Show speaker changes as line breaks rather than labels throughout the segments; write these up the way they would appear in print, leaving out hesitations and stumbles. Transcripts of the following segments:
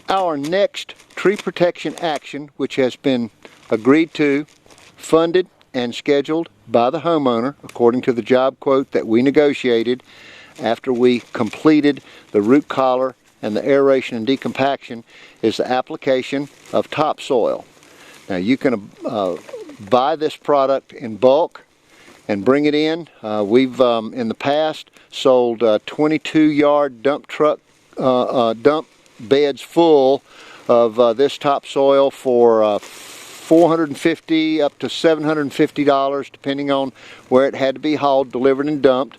our next tree protection action, which has been agreed to, funded, and scheduled by the homeowner according to the job quote that we negotiated after we completed the root collar and the aeration and decompaction, is the application of topsoil. Now you can buy this product in bulk and bring it in. We've in the past sold 22-yard dump truck dump beds full of this topsoil for $450 up to $750, depending on where it had to be hauled, delivered, and dumped.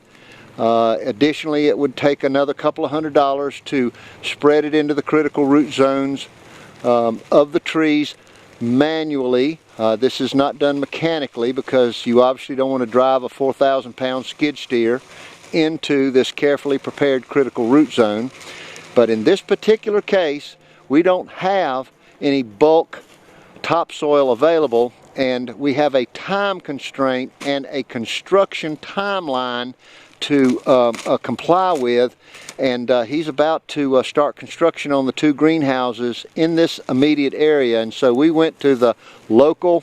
Additionally, it would take another couple of $100 to spread it into the critical root zones of the trees manually. This is not done mechanically because you obviously don't want to drive a 4,000-pound skid steer into this carefully prepared critical root zone. But in this particular case, we don't have any bulk topsoil available, and we have a time constraint and a construction timeline to comply with, and he's about to start construction on the 2 greenhouses in this immediate area. And so we went to the local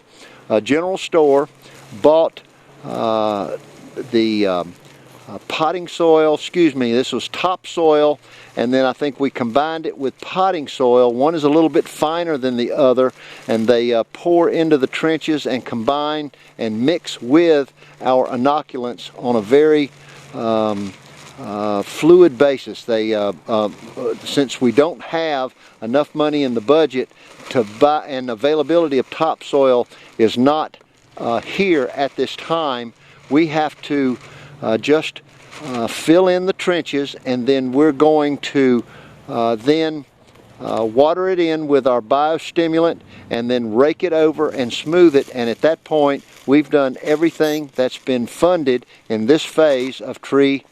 general store, bought the potting soil, this was topsoil, and then I think we combined it with potting soil. One is a little bit finer than the other, and they pour into the trenches and combine and mix with our inoculants on a very fluid basis. They since we don't have enough money in the budget to buy, and availability of topsoil is not here at this time, we have to just fill in the trenches, and then we're going to water it in with our biostimulant and then rake it over and smooth it. And at that point, we've done everything that's been funded in this phase of tree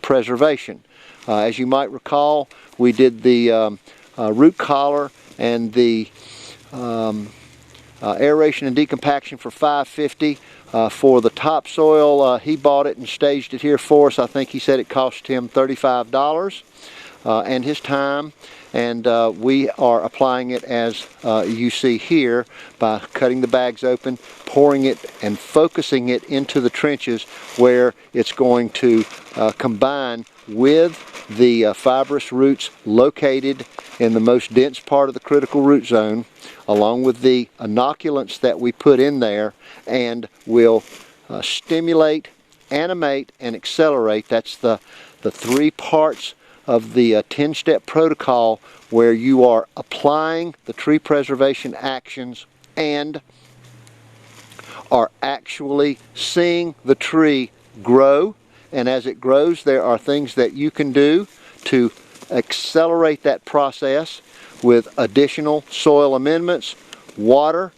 preservation. As you might recall, we did the root collar and the aeration and decompaction for $550. For the topsoil, he bought it and staged it here for us. I think he said it cost him $35 and his time. And we are applying it as you see here by cutting the bags open, pouring it and focusing it into the trenches where it's going to combine with the fibrous roots located in the most dense part of the critical root zone, along with the inoculants that we put in there, and will stimulate, animate, and accelerate. That's the 3 parts of the 10-step protocol, where you are applying the tree preservation actions and are actually seeing the tree grow. And as it grows, there are things that you can do to accelerate that process with additional soil amendments, water,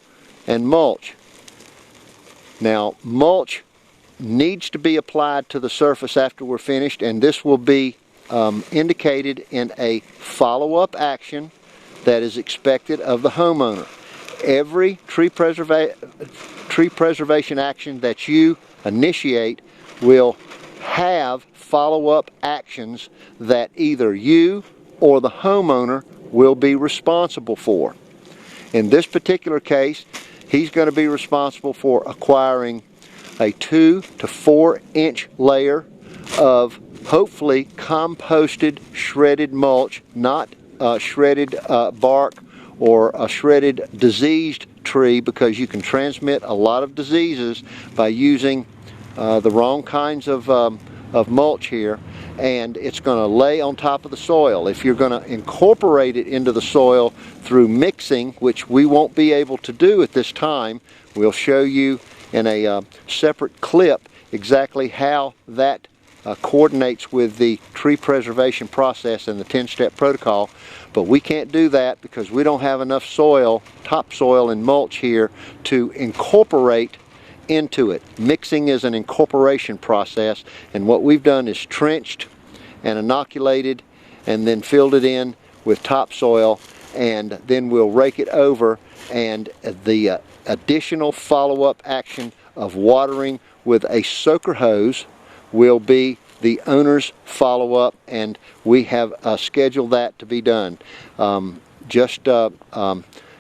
and mulch. Now, mulch needs to be applied to the surface after we're finished, and this will be indicated in a follow-up action that is expected of the homeowner. Every tree preservation action that you initiate will have follow-up actions that either you or the homeowner will be responsible for. In this particular case, he's going to be responsible for acquiring a 2 to 4 inch layer of hopefully composted shredded mulch, not shredded bark or a shredded diseased tree, because you can transmit a lot of diseases by using the wrong kinds of mulch here, and it's going to lay on top of the soil. If you're going to incorporate it into the soil through mixing, which we won't be able to do at this time, we'll show you in a separate clip exactly how that coordinates with the tree preservation process and the 10-step protocol. But we can't do that because we don't have enough soil, topsoil and mulch here to incorporate into it. Mixing is an incorporation process, and what we've done is trenched and inoculated and then filled it in with topsoil, and then we'll rake it over, and the additional follow-up action of watering with a soaker hose will be the owner's follow-up, and we have scheduled that to be done. just as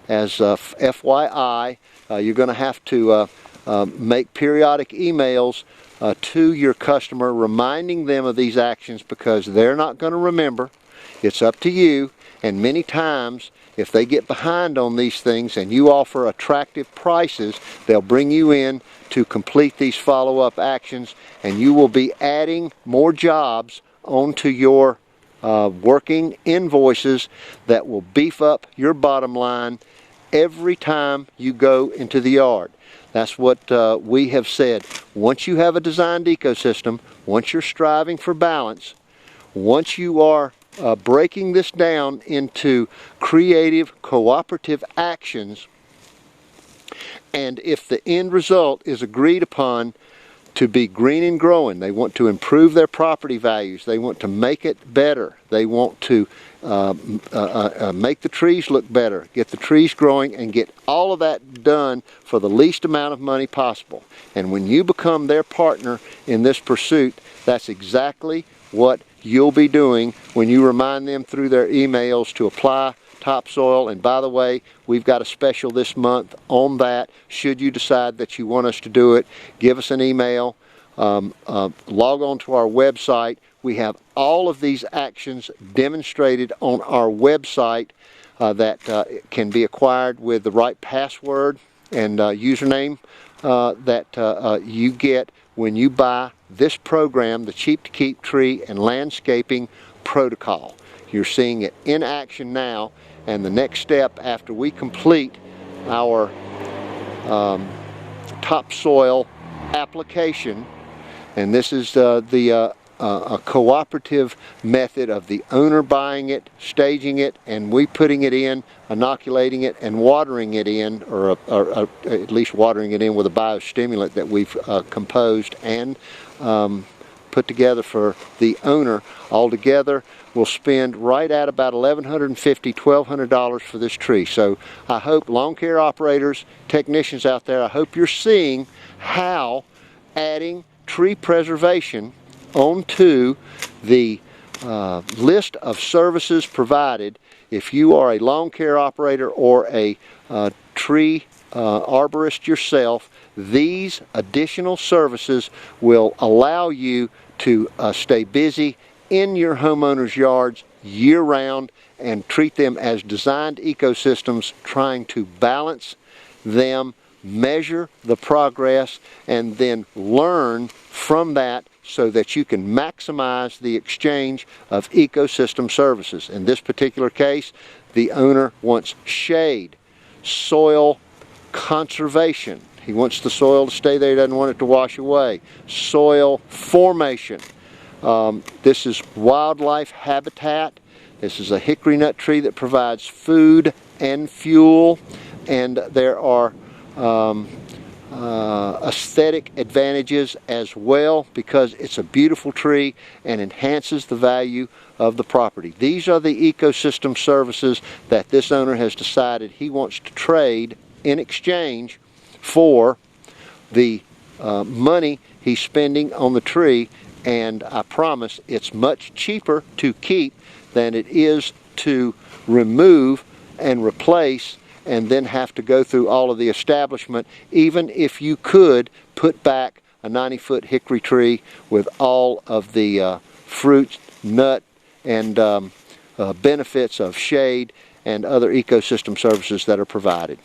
FYI, you're going to have to make periodic emails to your customer reminding them of these actions, because they're not going to remember. It's up to you, and many times if they get behind on these things and you offer attractive prices, they'll bring you in to complete these follow-up actions, and you will be adding more jobs onto your working invoices that will beef up your bottom line every time you go into the yard. That's what we have said. Once you have a designed ecosystem, once you're striving for balance, once you are breaking this down into creative, cooperative actions, and if the end result is agreed upon to be green and growing, they want to improve their property values, they want to make it better, they want to make the trees look better, get the trees growing, and get all of that done for the least amount of money possible. And when you become their partner in this pursuit, that's exactly what you'll be doing when you remind them through their emails to apply topsoil. And by the way, we've got a special this month on that. Should you decide that you want us to do it, give us an email, log on to our website. We have all of these actions demonstrated on our website that can be acquired with the right password and username that you get when you buy this program, the Cheap to Keep Tree and Landscaping Protocol. You're seeing it in action now, and the next step after we complete our topsoil application, and this is a cooperative method of the owner buying it, staging it, and we putting it in, inoculating it, and watering it in, or at least watering it in with a biostimulant that we've composed and put together for the owner. Altogether, we'll spend right at about $1,150, $1,200 for this tree. So I hope lawn care operators, technicians out there, I hope you're seeing how adding tree preservation onto the list of services provided, if you are a lawn care operator or a tree arborist yourself, these additional services will allow you to stay busy in your homeowners' yards year-round and treat them as designed ecosystems, trying to balance them, measure the progress, and then learn from that so that you can maximize the exchange of ecosystem services. In this particular case, the owner wants shade, soil conservation. He wants the soil to stay there, he doesn't want it to wash away. Soil formation. This is wildlife habitat. This is a hickory nut tree that provides food and fuel, and there are aesthetic advantages as well, because it's a beautiful tree and enhances the value of the property. These are the ecosystem services that this owner has decided he wants to trade in exchange for the money he's spending on the tree, and I promise it's much cheaper to keep than it is to remove and replace and then have to go through all of the establishment, even if you could put back a 90-foot hickory tree with all of the fruit, nut, and benefits of shade and other ecosystem services that are provided.